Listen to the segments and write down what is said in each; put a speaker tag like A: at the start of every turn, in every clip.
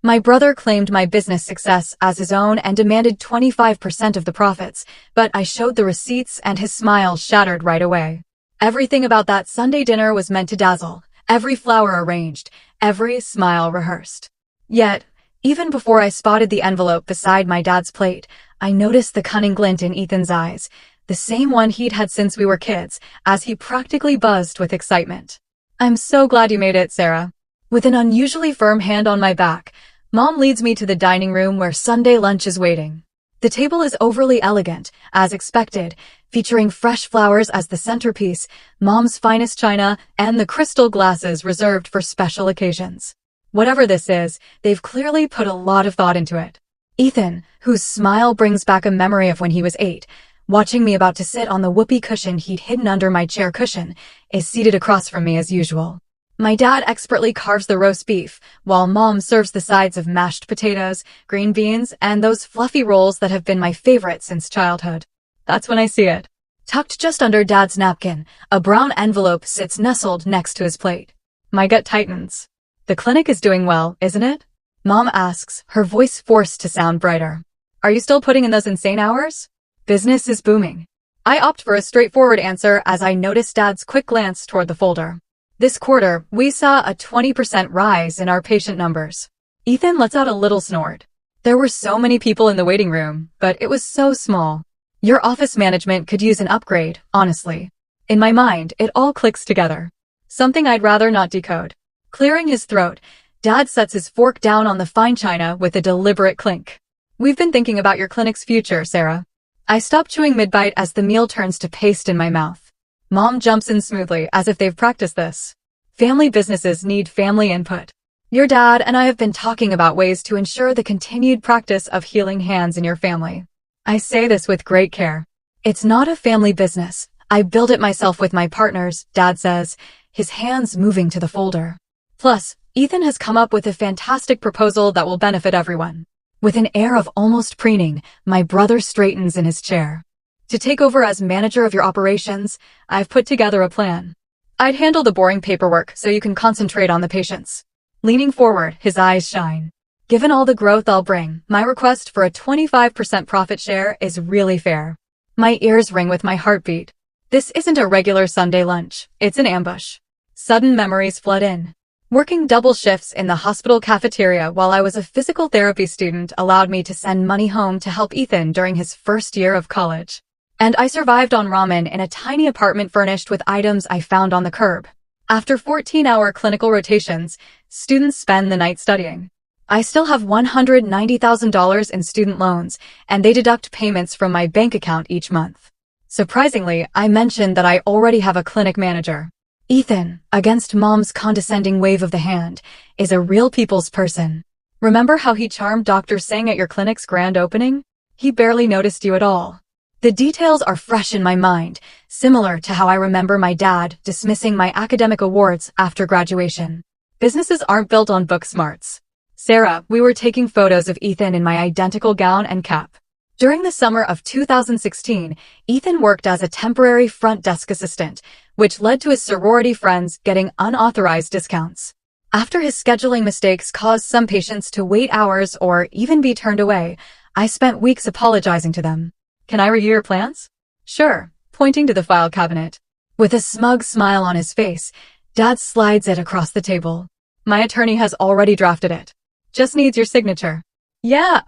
A: My brother claimed my business success as his own and demanded 25% of the profits, but I showed the receipts and his smile shattered right away. Everything about that Sunday dinner was meant to dazzle, every flower arranged, every smile rehearsed. Yet, even before I spotted the envelope beside my dad's plate, I noticed the cunning glint in Ethan's eyes, the same one he'd had since we were kids, as he practically buzzed with excitement. "I'm so glad you made it, Sarah." With an unusually firm hand on my back, Mom leads me to the dining room where Sunday lunch is waiting. The table is overly elegant, as expected, featuring fresh flowers as the centerpiece, Mom's finest china, and the crystal glasses reserved for special occasions. Whatever this is, they've clearly put a lot of thought into it. Ethan, whose smile brings back a memory of when he was 8, watching me about to sit on the whoopee cushion he'd hidden under my chair cushion, is seated across from me as usual. My dad expertly carves the roast beef, while Mom serves the sides of mashed potatoes, green beans, and those fluffy rolls that have been my favorite since childhood. That's when I see it. Tucked just under Dad's napkin, a brown envelope sits nestled next to his plate. My gut tightens. "The clinic is doing well, isn't it?" Mom asks, her voice forced to sound brighter. "Are you still putting in those insane hours?" "Business is booming." I opt for a straightforward answer as I notice Dad's quick glance toward the folder. "This quarter, we saw a 20% rise in our patient numbers." Ethan lets out a little snort. "There were so many people in the waiting room, but it was so small. Your office management could use an upgrade, honestly." In my mind, it all clicks together. Something I'd rather not decode. Clearing his throat, Dad sets his fork down on the fine china with a deliberate clink. "We've been thinking about your clinic's future, Sarah." I stop chewing mid-bite as the meal turns to paste in my mouth. Mom jumps in smoothly, as if they've practiced this. "Family businesses need family input. Your dad and I have been talking about ways to ensure the continued practice of healing hands in your family." I say this with great care. "It's not a family business. I build it myself with my partners," Dad says, his hands moving to the folder. "Plus, Ethan has come up with a fantastic proposal that will benefit everyone." With an air of almost preening, my brother straightens in his chair. "To take over as manager of your operations, I've put together a plan. I'd handle the boring paperwork so you can concentrate on the patients." Leaning forward, his eyes shine. "Given all the growth I'll bring, my request for a 25% profit share is really fair." My ears ring with my heartbeat. This isn't a regular Sunday lunch, it's an ambush. Sudden memories flood in. Working double shifts in the hospital cafeteria while I was a physical therapy student allowed me to send money home to help Ethan during his first year of college. And I survived on ramen in a tiny apartment furnished with items I found on the curb. After 14-hour clinical rotations, students spend the night studying. I still have $190,000 in student loans, and they deduct payments from my bank account each month. Surprisingly, I mentioned that I already have a clinic manager. Ethan, against Mom's condescending wave of the hand, is a real people's person. "Remember how he charmed Dr. Singh at your clinic's grand opening? He barely noticed you at all." The details are fresh in my mind, similar to how I remember my dad dismissing my academic awards after graduation. Businesses aren't built on book smarts. "Sarah, we were taking photos of Ethan in my identical gown and cap." During the summer of 2016, Ethan worked as a temporary front desk assistant, which led to his sorority friends getting unauthorized discounts. After his scheduling mistakes caused some patients to wait hours or even be turned away, I spent weeks apologizing to them. "Can I review your plans?" "Sure," pointing to the file cabinet. With a smug smile on his face, Dad slides it across the table. "My attorney has already drafted it. Just needs your signature." "Yeah,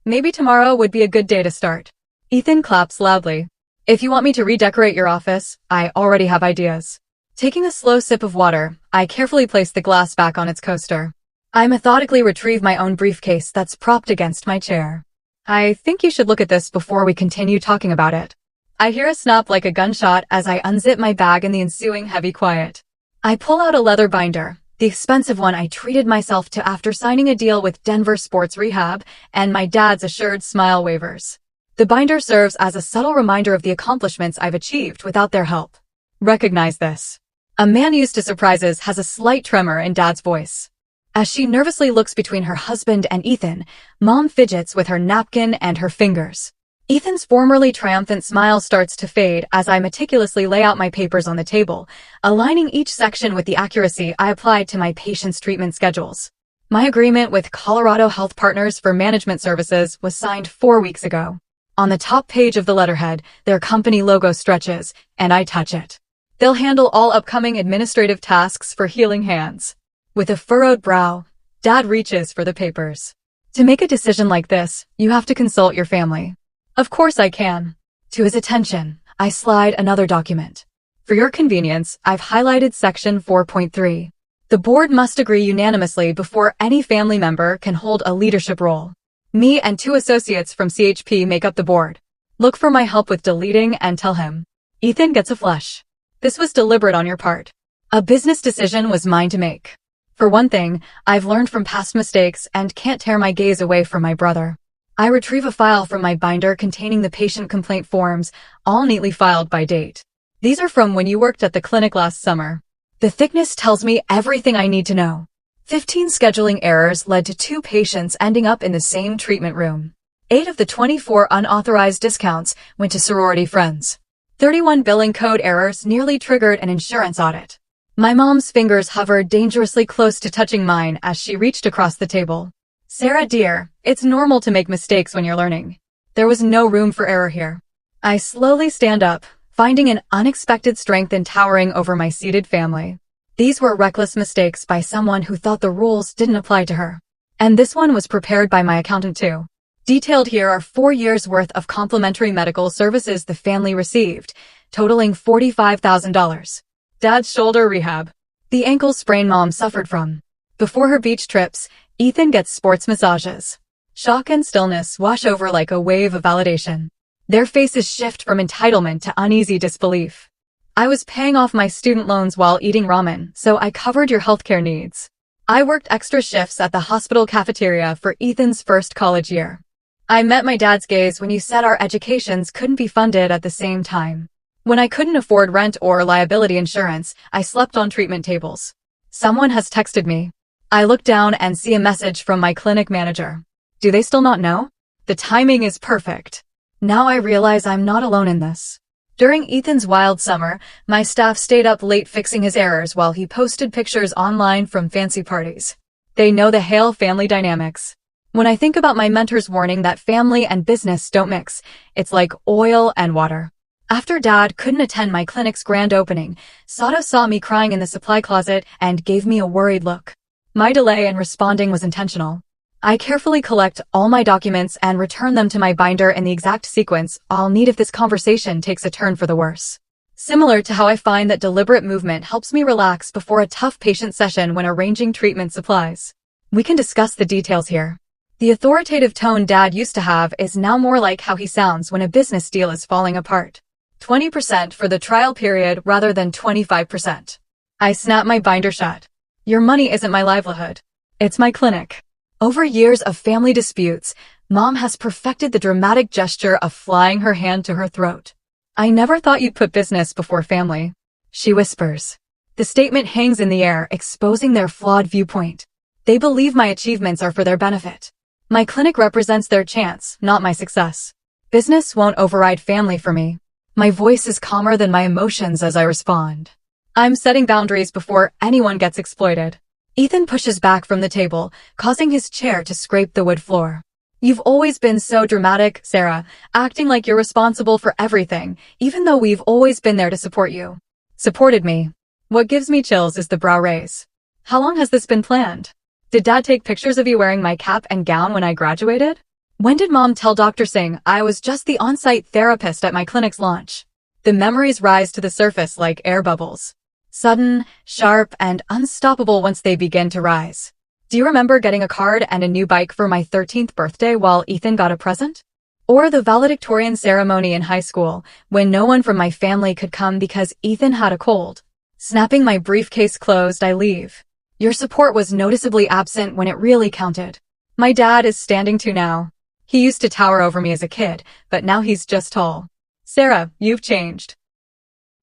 A: maybe tomorrow would be a good day to start." Ethan claps loudly. "If you want me to redecorate your office, I already have ideas." Taking a slow sip of water, I carefully place the glass back on its coaster. I methodically retrieve my own briefcase that's propped against my chair. "I think you should look at this before we continue talking about it." I hear a snap like a gunshot as I unzip my bag in the ensuing heavy quiet. I pull out a leather binder, the expensive one I treated myself to after signing a deal with Denver Sports Rehab, and my dad's assured smile waivers. The binder serves as a subtle reminder of the accomplishments I've achieved without their help. "Recognize this." A man used to surprises has a slight tremor in Dad's voice. As she nervously looks between her husband and Ethan, Mom fidgets with her napkin and her fingers. Ethan's formerly triumphant smile starts to fade as I meticulously lay out my papers on the table, aligning each section with the accuracy I applied to my patients' treatment schedules. My agreement with Colorado Health Partners for Management Services was signed 4 weeks ago. On the top page of the letterhead, their company logo stretches, and I touch it. They'll handle all upcoming administrative tasks for healing hands. With a furrowed brow, Dad reaches for the papers. To make a decision like this, you have to consult your family. Of course I can. To his attention, I slide another document. For your convenience, I've highlighted section 4.3. The board must agree unanimously before any family member can hold a leadership role. Me and 2 associates from CHP make up the board. Look for my help with deleting and tell him. Ethan gets a flush. This was deliberate on your part. A business decision was mine to make. For one thing, I've learned from past mistakes and can't tear my gaze away from my brother. I retrieve a file from my binder containing the patient complaint forms, all neatly filed by date. These are from when you worked at the clinic last summer. The thickness tells me everything I need to know. 15 scheduling errors led to 2 patients ending up in the same treatment room. 8 of the 24 unauthorized discounts went to sorority friends. 31 billing code errors nearly triggered an insurance audit. My mom's fingers hovered dangerously close to touching mine as she reached across the table. Sarah dear, it's normal to make mistakes when you're learning. There was no room for error here. I slowly stand up, finding an unexpected strength in towering over my seated family. These were reckless mistakes by someone who thought the rules didn't apply to her. And this one was prepared by my accountant too. Detailed here are 4 years' worth of complimentary medical services the family received, totaling $45,000. Dad's shoulder rehab. The ankle sprain Mom suffered from. Before her beach trips, Ethan gets sports massages. Shock and stillness wash over like a wave of validation. Their faces shift from entitlement to uneasy disbelief. I was paying off my student loans while eating ramen, so I covered your healthcare needs. I worked extra shifts at the hospital cafeteria for Ethan's first college year. I met my dad's gaze when you said our educations couldn't be funded at the same time. When I couldn't afford rent or liability insurance, I slept on treatment tables. Someone has texted me. I look down and see a message from my clinic manager. Do they still not know? The timing is perfect. Now I realize I'm not alone in this. During Ethan's wild summer, my staff stayed up late fixing his errors while he posted pictures online from fancy parties. They know the Hale family dynamics. When I think about my mentor's warning that family and business don't mix, it's like oil and water. After Dad couldn't attend my clinic's grand opening, Sato saw me crying in the supply closet and gave me a worried look. My delay in responding was intentional. I carefully collect all my documents and return them to my binder in the exact sequence I'll need if this conversation takes a turn for the worse. Similar to how I find that deliberate movement helps me relax before a tough patient session when arranging treatment supplies. We can discuss the details here. The authoritative tone Dad used to have is now more like how he sounds when a business deal is falling apart. 20% for the trial period rather than 25%. I snap my binder shut. Your money isn't my livelihood. It's my clinic. Over years of family disputes, Mom has perfected the dramatic gesture of flying her hand to her throat. I never thought you'd put business before family, she whispers. The statement hangs in the air, exposing their flawed viewpoint. They believe my achievements are for their benefit. My clinic represents their chance, not my success. Business won't override family for me. My voice is calmer than my emotions as I respond. I'm setting boundaries before anyone gets exploited. Ethan pushes back from the table, causing his chair to scrape the wood floor. You've always been so dramatic, Sarah, acting like you're responsible for everything, even though we've always been there to support you. Supported me. What gives me chills is the brow raise. How long has this been planned? Did Dad take pictures of you wearing my cap and gown when I graduated? When did Mom tell Dr. Singh I was just the on-site therapist at my clinic's launch? The memories rise to the surface like air bubbles. Sudden, sharp, and unstoppable once they begin to rise. Do you remember getting a card and a new bike for my 13th birthday while Ethan got a present? Or the valedictorian ceremony in high school, when no one from my family could come because Ethan had a cold? Snapping my briefcase closed, I leave. Your support was noticeably absent when it really counted. My dad is standing too now. He used to tower over me as a kid, but now he's just tall. Sarah, you've changed.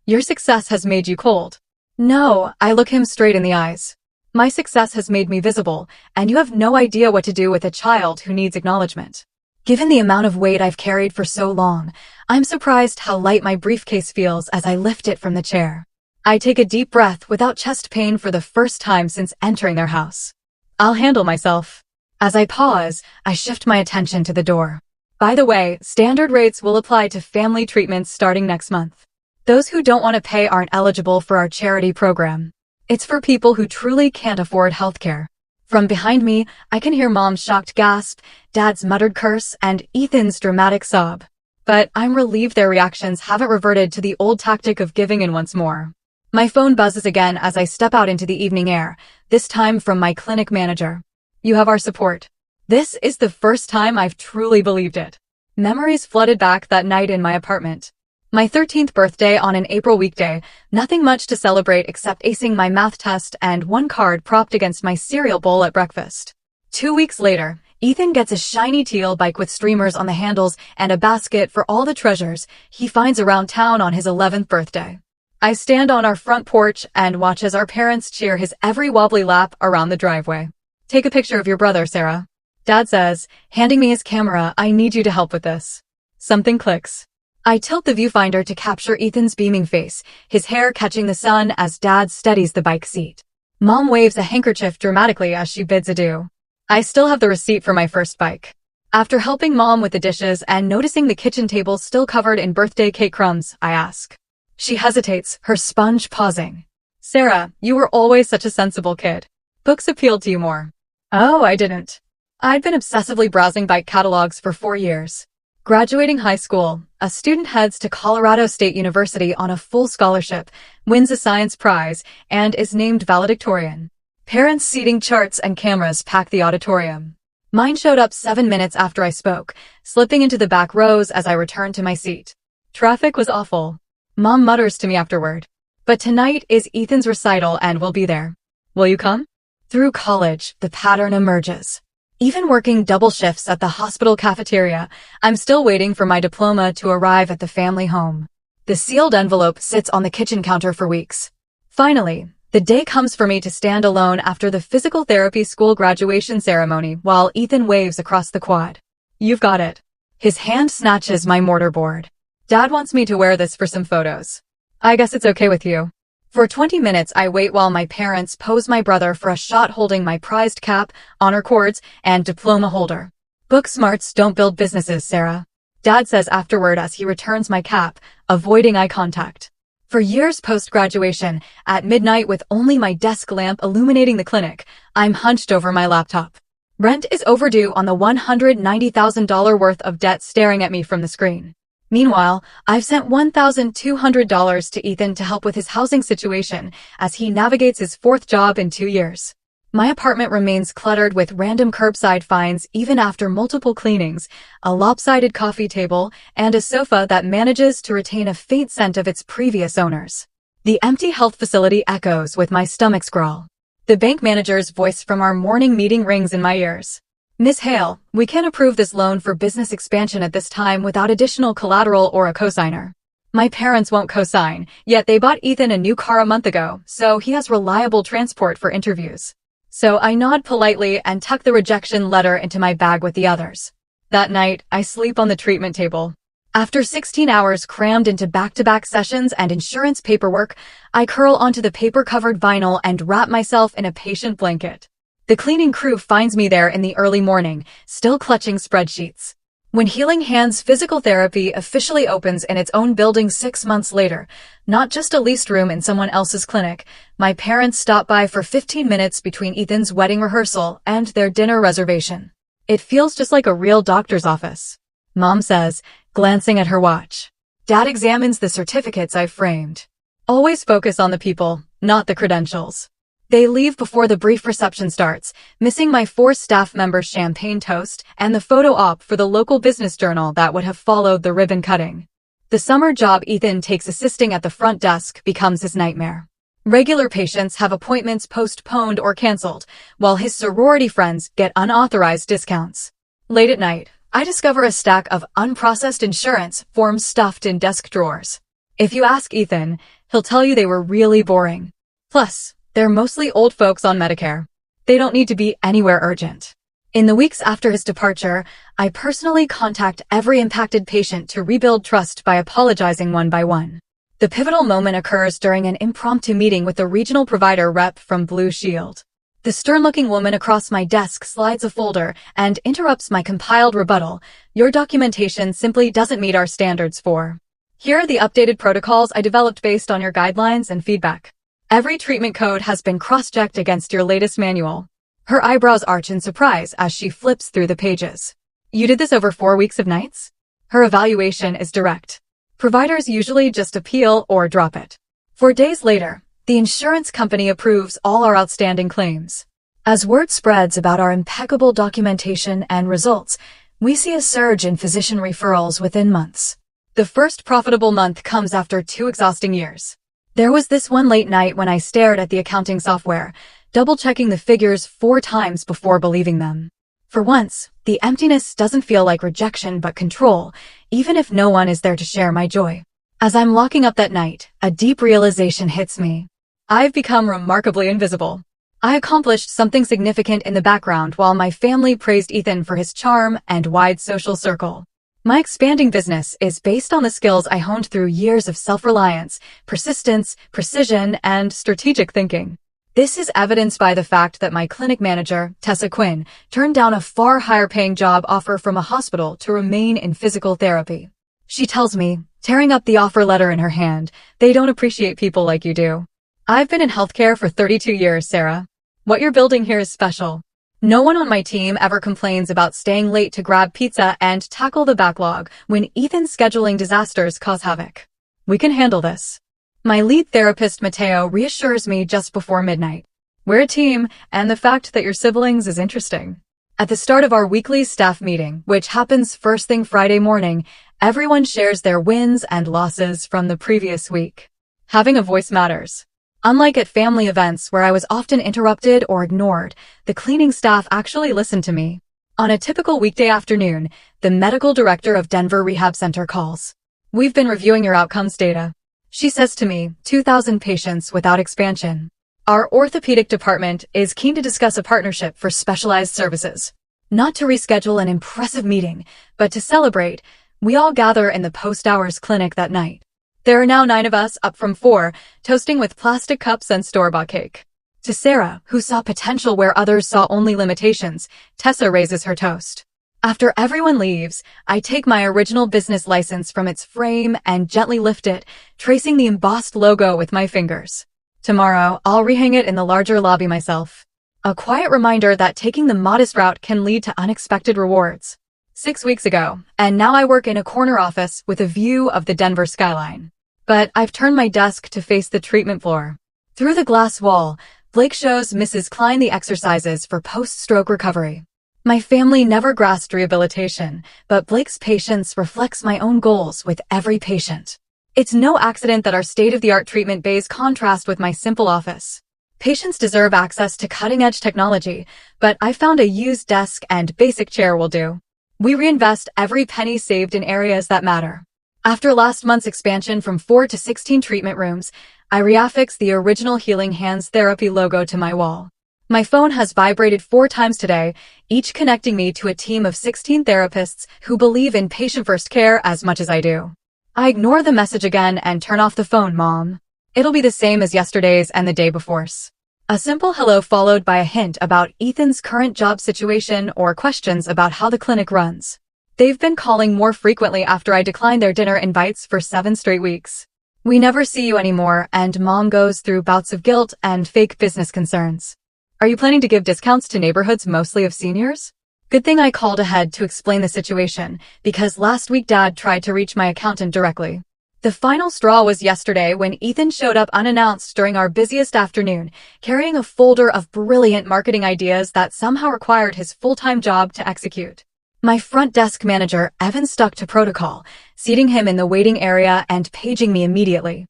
A: Your success has made you cold. No, I look him straight in the eyes. My success has made me visible, and you have no idea what to do with a child who needs acknowledgement. Given the amount of weight I've carried for so long, I'm surprised how light my briefcase feels as I lift it from the chair. I take a deep breath without chest pain for the first time since entering their house. I'll handle myself. As I pause, I shift my attention to the door. By the way, standard rates will apply to family treatments starting next month. Those who don't want to pay aren't eligible for our charity program. It's for people who truly can't afford healthcare. From behind me, I can hear Mom's shocked gasp, Dad's muttered curse, and Ethan's dramatic sob. But I'm relieved their reactions haven't reverted to the old tactic of giving in once more. My phone buzzes again as I step out into the evening air, this time from my clinic manager. You have our support. This is the first time I've truly believed it. Memories flooded back that night in my apartment. My 13th birthday on an April weekday, nothing much to celebrate except acing my math test and one card propped against my cereal bowl at breakfast. 2 weeks later, Ethan gets a shiny teal bike with streamers on the handles and a basket for all the treasures he finds around town on his 11th birthday. I stand on our front porch and watch as our parents cheer his every wobbly lap around the driveway. Take a picture of your brother, Sarah. Dad says, handing me his camera, I need you to help with this. Something clicks. I tilt the viewfinder to capture Ethan's beaming face, his hair catching the sun as Dad steadies the bike seat. Mom waves a handkerchief dramatically as she bids adieu. I still have the receipt for my first bike. After helping Mom with the dishes and noticing the kitchen table still covered in birthday cake crumbs, I ask. She hesitates, her sponge pausing. Sarah, you were always such a sensible kid. Books appealed to you more. Oh, I didn't. I'd been obsessively browsing bike catalogs for 4 years. Graduating high school, a student heads to Colorado State University on a full scholarship, wins a science prize, and is named valedictorian. Parents' seating charts and cameras pack the auditorium. Mine showed up 7 minutes after I spoke, slipping into the back rows as I returned to my seat. Traffic was awful. Mom mutters to me afterward. But tonight is Ethan's recital and we'll be there. Will you come? Through college, the pattern emerges. Even working double shifts at the hospital cafeteria, I'm still waiting for my diploma to arrive at the family home. The sealed envelope sits on the kitchen counter for weeks. Finally, the day comes for me to stand alone after the physical therapy school graduation ceremony while Ethan waves across the quad. You've got it. His hand snatches my mortarboard. Dad wants me to wear this for some photos. I guess it's okay with you. For 20 minutes, I wait while my parents pose my brother for a shot holding my prized cap, honor cords, and diploma holder. Book smarts don't build businesses, Sarah. Dad says afterward as he returns my cap, avoiding eye contact. For years post-graduation, at midnight with only my desk lamp illuminating the clinic, I'm hunched over my laptop. Rent is overdue on the $190,000 worth of debt staring at me from the screen. Meanwhile, I've sent $1,200 to Ethan to help with his housing situation as he navigates his 4th job in 2 years. My apartment remains cluttered with random curbside finds even after multiple cleanings, a lopsided coffee table, and a sofa that manages to retain a faint scent of its previous owners. The empty health facility echoes with my stomach's growl. The bank manager's voice from our morning meeting rings in my ears. Miss Hale, we can't approve this loan for business expansion at this time without additional collateral or a cosigner. My parents won't cosign, yet they bought Ethan a new car a month ago, so he has reliable transport for interviews. So I nod politely and tuck the rejection letter into my bag with the others. That night, I sleep on the treatment table. After 16 hours crammed into back-to-back sessions and insurance paperwork, I curl onto the paper-covered vinyl and wrap myself in a patient blanket. The cleaning crew finds me there in the early morning, still clutching spreadsheets. When Healing Hands Physical Therapy officially opens in its own building 6 months later, not just a leased room in someone else's clinic, my parents stop by for 15 minutes between Ethan's wedding rehearsal and their dinner reservation. It feels just like a real doctor's office. Mom says, glancing at her watch. Dad examines the certificates I've framed. Always focus on the people, not the credentials. They leave before the brief reception starts, missing my 4 staff members' champagne toast and the photo op for the local business journal that would have followed the ribbon cutting. The summer job Ethan takes assisting at the front desk becomes his nightmare. Regular patients have appointments postponed or canceled, while his sorority friends get unauthorized discounts. Late at night, I discover a stack of unprocessed insurance forms stuffed in desk drawers. If you ask Ethan, he'll tell you they were really boring. Plus, they're mostly old folks on Medicare. They don't need to be anywhere urgent. In the weeks after his departure, I personally contact every impacted patient to rebuild trust by apologizing one by one. The pivotal moment occurs during an impromptu meeting with the regional provider rep from Blue Shield. The stern-looking woman across my desk slides a folder and interrupts my compiled rebuttal. Your documentation simply doesn't meet our standards for. Here are the updated protocols I developed based on your guidelines and feedback. Every treatment code has been cross-checked against your latest manual. Her eyebrows arch in surprise as she flips through the pages. You did this over 4 weeks of nights? Her evaluation is direct. Providers usually just appeal or drop it. 4 days later, the insurance company approves all our outstanding claims. As word spreads about our impeccable documentation and results, we see a surge in physician referrals within months. The first profitable month comes after 2 exhausting years. There was this one late night when I stared at the accounting software, double-checking the figures 4 times before believing them. For once, the emptiness doesn't feel like rejection but control, even if no one is there to share my joy. As I'm locking up that night, a deep realization hits me. I've become remarkably invisible. I accomplished something significant in the background while my family praised Ethan for his charm and wide social circle. My expanding business is based on the skills I honed through years of self-reliance, persistence, precision, and strategic thinking. This is evidenced by the fact that my clinic manager, Tessa Quinn, turned down a far higher-paying job offer from a hospital to remain in physical therapy. She tells me, tearing up the offer letter in her hand, "They don't appreciate people like you do." I've been in healthcare for 32 years, Sarah. What you're building here is special. No one on my team ever complains about staying late to grab pizza and tackle the backlog when Ethan's scheduling disasters cause havoc. We can handle this. My lead therapist, Mateo, reassures me just before midnight. We're a team, and the fact that you're siblings is interesting. At the start of our weekly staff meeting, which happens first thing Friday morning, everyone shares their wins and losses from the previous week. Having a voice matters. Unlike at family events where I was often interrupted or ignored, the cleaning staff actually listened to me. On a typical weekday afternoon, the medical director of Denver Rehab Center calls. "We've been reviewing your outcomes data." She says to me, 2,000 patients without expansion. Our orthopedic department is keen to discuss a partnership for specialized services. Not to reschedule an impressive meeting, but to celebrate, we all gather in the post-hours clinic that night. There are now 9 of us, up from 4, toasting with plastic cups and store-bought cake. To Sarah, who saw potential where others saw only limitations, Tessa raises her toast. After everyone leaves, I take my original business license from its frame and gently lift it, tracing the embossed logo with my fingers. Tomorrow, I'll rehang it in the larger lobby myself. A quiet reminder that taking the modest route can lead to unexpected rewards. 6 weeks ago, and now I work in a corner office with a view of the Denver skyline. But I've turned my desk to face the treatment floor. Through the glass wall, Blake shows Mrs. Klein the exercises for post-stroke recovery. My family never grasped rehabilitation, but Blake's patience reflects my own goals with every patient. It's no accident that our state-of-the-art treatment bays contrast with my simple office. Patients deserve access to cutting-edge technology, but I found a used desk and basic chair will do. We reinvest every penny saved in areas that matter. After last month's expansion from 4 to 16 treatment rooms, I reaffix the original Healing Hands Therapy logo to my wall. My phone has vibrated 4 times today, each connecting me to a team of 16 therapists who believe in patient-first care as much as I do. I ignore the message again and turn off the phone, Mom. It'll be the same as yesterday's and the day before's. A simple hello followed by a hint about Ethan's current job situation or questions about how the clinic runs. They've been calling more frequently after I declined their dinner invites for 7 straight weeks. We never see you anymore, and Mom goes through bouts of guilt and fake business concerns. Are you planning to give discounts to neighborhoods mostly of seniors? Good thing I called ahead to explain the situation, because last week Dad tried to reach my accountant directly. The final straw was yesterday when Ethan showed up unannounced during our busiest afternoon, carrying a folder of brilliant marketing ideas that somehow required his full-time job to execute. My front desk manager, Evan, stuck to protocol, seating him in the waiting area and paging me immediately.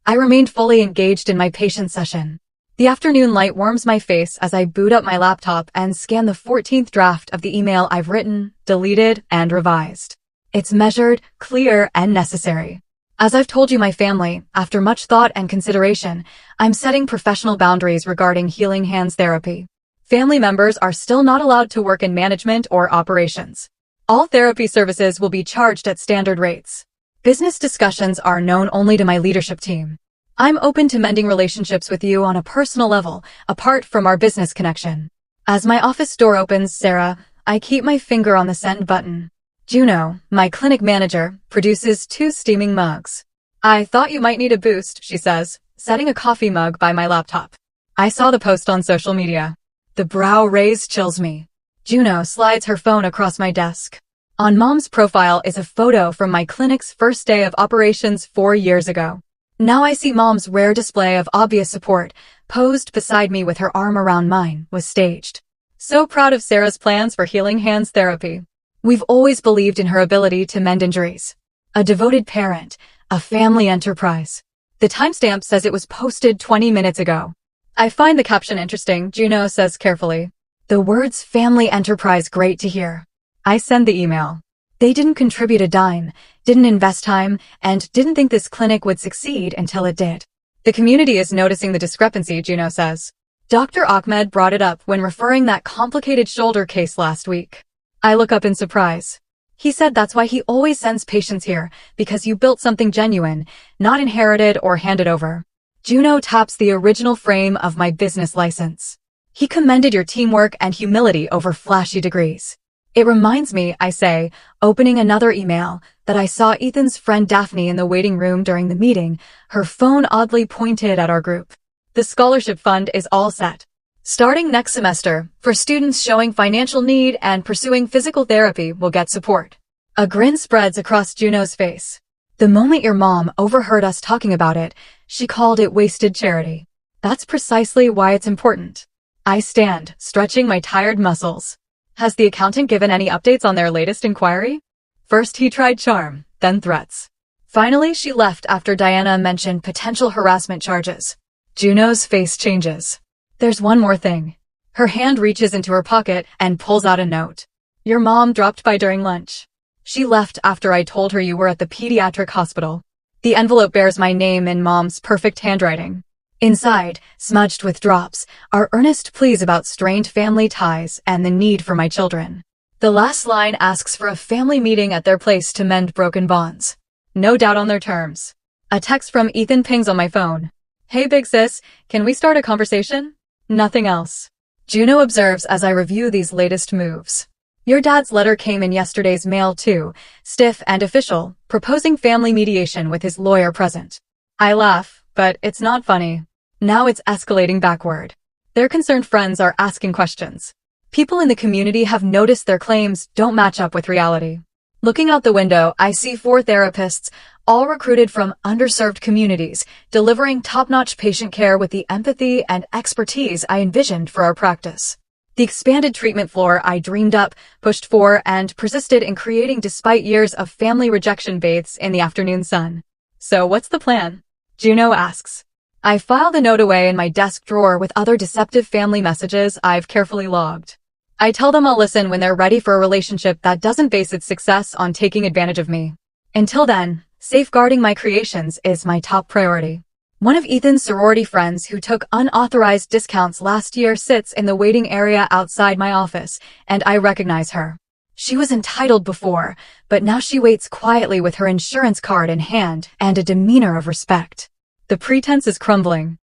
A: I remained fully engaged in my patient session. The afternoon light warms my face as I boot up my laptop and scan the 14th draft of the email I've written, deleted, and revised. It's measured, clear, and necessary. As I've told you, my family, after much thought and consideration, I'm setting professional boundaries regarding Healing Hands therapy. Family members are still not allowed to work in management or operations. All therapy services will be charged at standard rates. Business discussions are known only to my leadership team. I'm open to mending relationships with you on a personal level, apart from our business connection. As my office door opens, Sarah, I keep my finger on the send button. Juno, my clinic manager, produces 2 steaming mugs. I thought you might need a boost, she says, setting a coffee mug by my laptop. I saw the post on social media. The brow raise chills me. Juno slides her phone across my desk. On Mom's profile is a photo from my clinic's first day of operations 4 years ago. Now I see Mom's rare display of obvious support, posed beside me with her arm around mine, was staged. So proud of Sarah's plans for healing hands therapy. We've always believed in her ability to mend injuries. A devoted parent, a family enterprise. The timestamp says it was posted 20 minutes ago. I find the caption interesting, Juno says carefully. The words family enterprise great to hear. I send the email. They didn't contribute a dime, didn't invest time, and didn't think this clinic would succeed until it did. The community is noticing the discrepancy, Juno says. Dr. Ahmed brought it up when referring that complicated shoulder case last week. I look up in surprise. He said that's why he always sends patients here, because you built something genuine, not inherited or handed over. Juno taps the original frame of my business license. He commended your teamwork and humility over flashy degrees. It reminds me, I say, opening another email, that I saw Ethan's friend Daphne in the waiting room during the meeting, her phone oddly pointed at our group. The scholarship fund is all set. Starting next semester, for students showing financial need and pursuing physical therapy will get support. A grin spreads across Juno's face. The moment your mom overheard us talking about it, she called it wasted charity. That's precisely why it's important. I stand, stretching my tired muscles. Has the accountant given any updates on their latest inquiry? First he tried charm, then threats. Finally she left after Diana mentioned potential harassment charges. Juno's face changes. There's one more thing. Her hand reaches into her pocket and pulls out a note. Your mom dropped by during lunch. She left after I told her you were at the pediatric hospital. The envelope bears my name in Mom's perfect handwriting. Inside, smudged with drops, are earnest pleas about strained family ties and the need for my children. The last line asks for a family meeting at their place to mend broken bonds. No doubt on their terms. A text from Ethan pings on my phone. Hey big sis, can we start a conversation? Nothing else. Juno observes as I review these latest moves. Your dad's letter came in yesterday's mail too, stiff and official, proposing family mediation with his lawyer present. I laugh, but it's not funny. Now it's escalating backward. Their concerned friends are asking questions. People in the community have noticed their claims don't match up with reality. Looking out the window, I see 4 therapists, all recruited from underserved communities, delivering top-notch patient care with the empathy and expertise I envisioned for our practice. The expanded treatment floor I dreamed up, pushed for, and persisted in creating despite years of family rejection bathes in the afternoon sun. So what's the plan? Juno asks. I file the note away in my desk drawer with other deceptive family messages I've carefully logged. I tell them I'll listen when they're ready for a relationship that doesn't base its success on taking advantage of me. Until then, safeguarding my creations is my top priority. One of Ethan's sorority friends who took unauthorized discounts last year sits in the waiting area outside my office, and I recognize her. She was entitled before, but now she waits quietly with her insurance card in hand and a demeanor of respect. The pretense is crumbling.